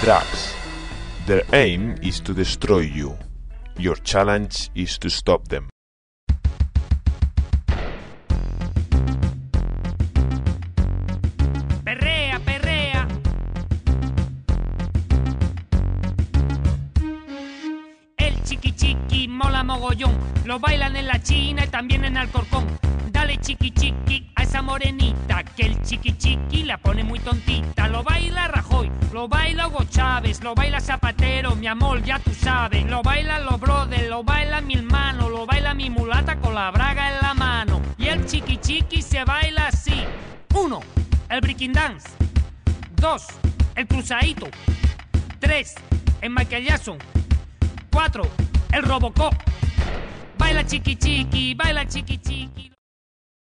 drugs. Their aim is to destroy you. Your challenge is to stop them. Perrea, perrea. El chiqui chiqui mola mogollón. Lo bailan en la China y también en Alcorcón. Dale chiqui chiqui a esa morenita, que el chiqui chiqui la pone muy tontita. Lo baila Rajoy, lo baila Hugo Chávez, lo baila Zapatero, mi amor, ya tú sabes. Lo bailan los brothers, lo baila mi hermano, lo baila mi mulata con la braga en la mano. Y el chiqui chiqui se baila así. 1, el breaking dance. 2, el cruzadito. 3, el Michael Jackson. 4, el Robocop. Baila chiqui chiqui, baila chiqui chiqui.